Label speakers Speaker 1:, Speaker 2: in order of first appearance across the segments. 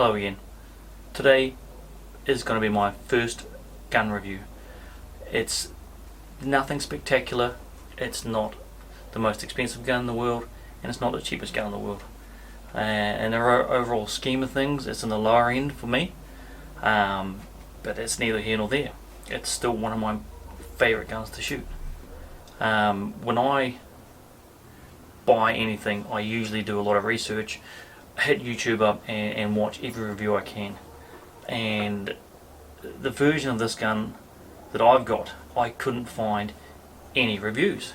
Speaker 1: Hello again. Today is going to be my first gun review. It's nothing spectacular, it's not the most expensive gun in the world, and it's not the cheapest gun in the world. In the overall scheme of things, it's in the lower end for me, but it's neither here nor there. It's still one of my favourite guns to shoot. When I buy anything, I usually do a lot of research, hit YouTube up and watch every review I can. And the version of this gun that I've got, I couldn't find any reviews.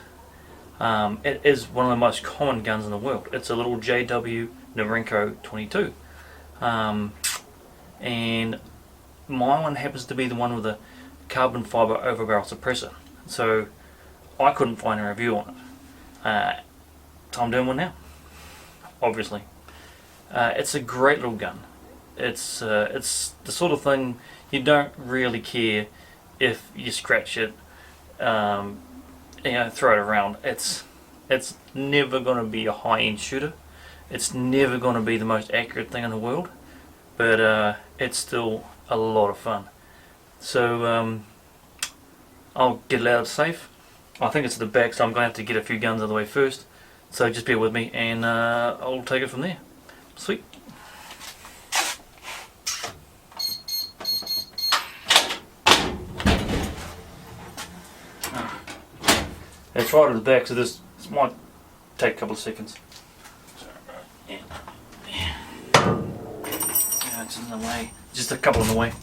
Speaker 1: It is one of the most common guns in the world. It's a little JW Norinco 22. And my one happens to be the one with a carbon fibre overbarrel suppressor. So I couldn't find a review on it. So I'm doing one now, obviously. It's a great little gun. It's the sort of thing you don't really care if you scratch it, throw it around. It's never going to be a high-end shooter. It's never going to be the most accurate thing in the world, but it's still a lot of fun. So I'll get it out of safe. I think it's at the back, so I'm going to have to get a few guns out of the way first. So just bear with me, and I'll take it from there. Sweet. It's right at the back, so this might take a couple of seconds. Yeah, it's in the way. Just a couple in the way.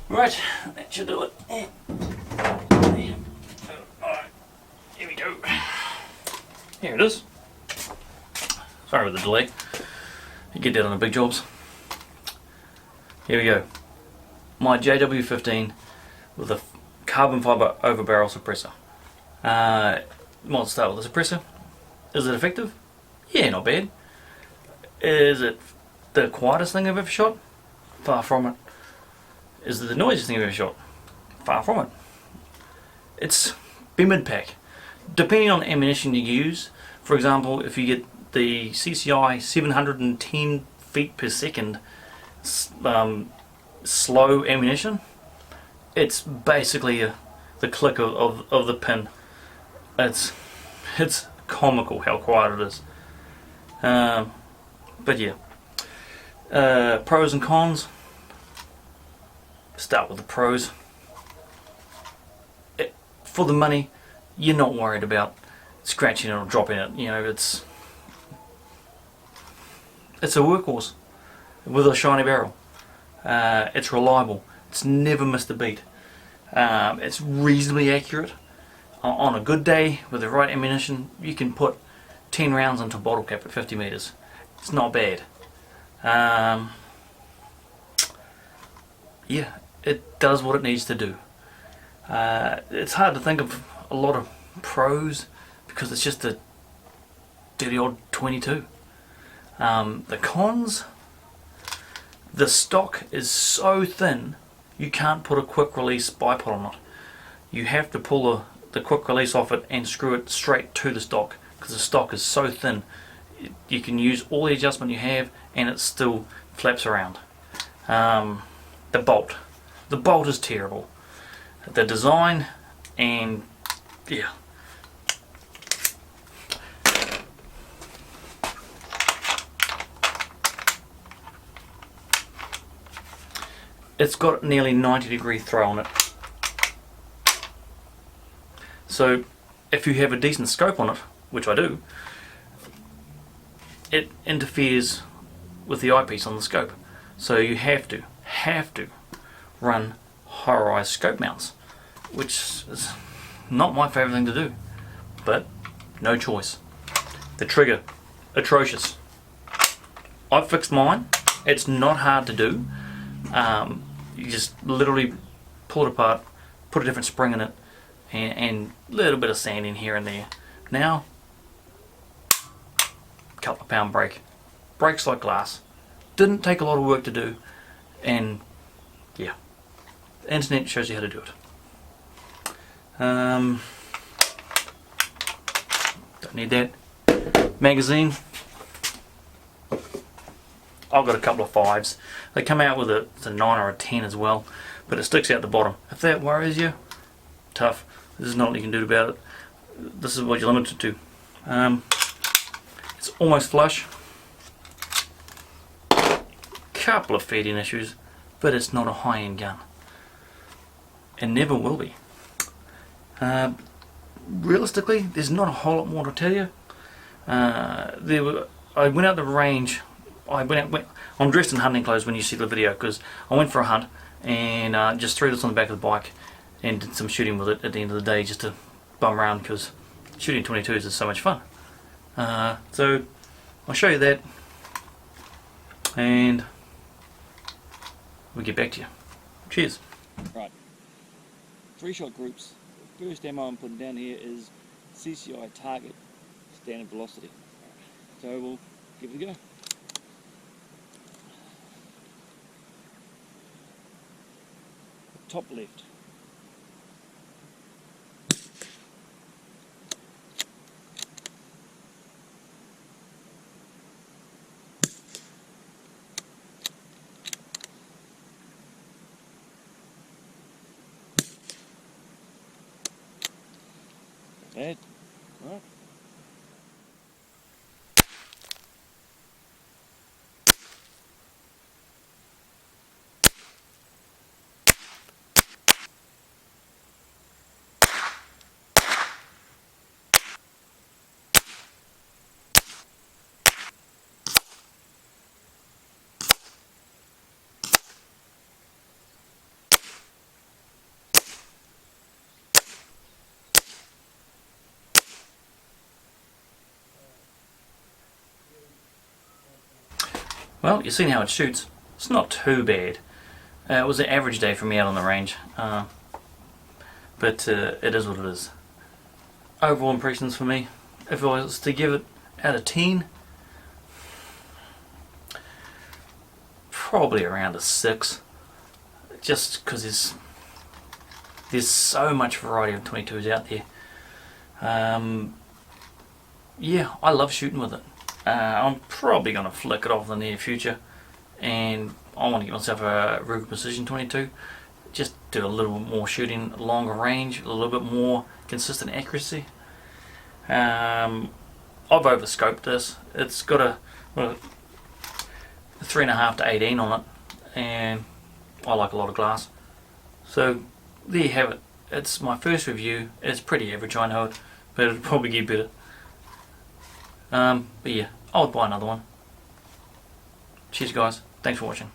Speaker 1: Right, that should do it. Alright, here we go. Here it is. Sorry with the delay. You get that on the big jobs. Here we go. My JW15 with a carbon fibre overbarrel suppressor. Might start with the suppressor. Is it effective? Yeah, not bad. Is it the quietest thing I've ever shot? Far from it. Is it the noisiest thing I've ever shot? Far from it. It's be mid-pack. Depending on the ammunition you use, for example, if you get the CCI 710 feet per second slow ammunition, it's basically the click of the pin. It's comical how quiet it is. But yeah. Pros and cons. Start with the pros. For the money, you're not worried about scratching it or dropping it. You know, it's a workhorse with a shiny barrel. It's reliable. It's never missed a beat. It's reasonably accurate. On a good day with the right ammunition, you can put 10 rounds into a bottle cap at 50 meters. It's not bad. Yeah, it does what it needs to do. It's hard to think of a lot of pros because it's just a dirty old 22. The cons, the stock is so thin you can't put a quick release bipod on it. You have to pull the quick release off it and screw it straight to the stock because the stock is so thin. You can use all the adjustment you have and it still flaps around. The bolt is terrible. The design, and yeah, it's got nearly 90-degree throw on it. So if you have a decent scope on it, which I do, it interferes with the eyepiece on the scope. So you have to run high-rise scope mounts, which is not my favourite thing to do, but no choice. The trigger, atrocious. I've fixed mine. It's not hard to do. You just literally pull it apart, put a different spring in it, and a little bit of sanding here and there. Now, couple of pound brake. Brakes like glass. Didn't take a lot of work to do, and yeah, the internet shows you how to do it. Don't need that. Magazine. I've got a couple of 5s. They come out with a 9 or a 10 as well, but it sticks out the bottom. If that worries you, tough. This is not what you can do about it. This is what you're limited to. It's almost flush. Couple of feeding issues, but it's not a high-end gun. It never will be. Realistically, there's not a whole lot more to tell you. I went out the range. I'm dressed in hunting clothes when you see the video, because I went for a hunt and just threw this on the back of the bike and did some shooting with it at the end of the day, just to bum around, because shooting 22s is so much fun. So I'll show you that, and we'll get back to you. Cheers. Right, 3-shot groups. First ammo I'm putting down here is CCI target standard velocity. So we'll give it a go. Top left. Bad. Right. Well, you've seen how it shoots. It's not too bad. It was an average day for me out on the range, but it is what it is. Overall impressions for me, if I was to give it out of 10, probably around a 6, just because there's so much variety of 22s out there. Yeah, I love shooting with it. I'm probably going to flick it off in the near future, and I want to get myself a Ruger Precision 22, just do a little bit more shooting, longer range, a little bit more consistent accuracy. I've overscoped this. It's got a 3.5 to 18 on it, and I like a lot of glass. So there you have it. It's my first review. It's pretty average, I know it, but it'll probably get better. But yeah, I would buy another one. Cheers guys, thanks for watching.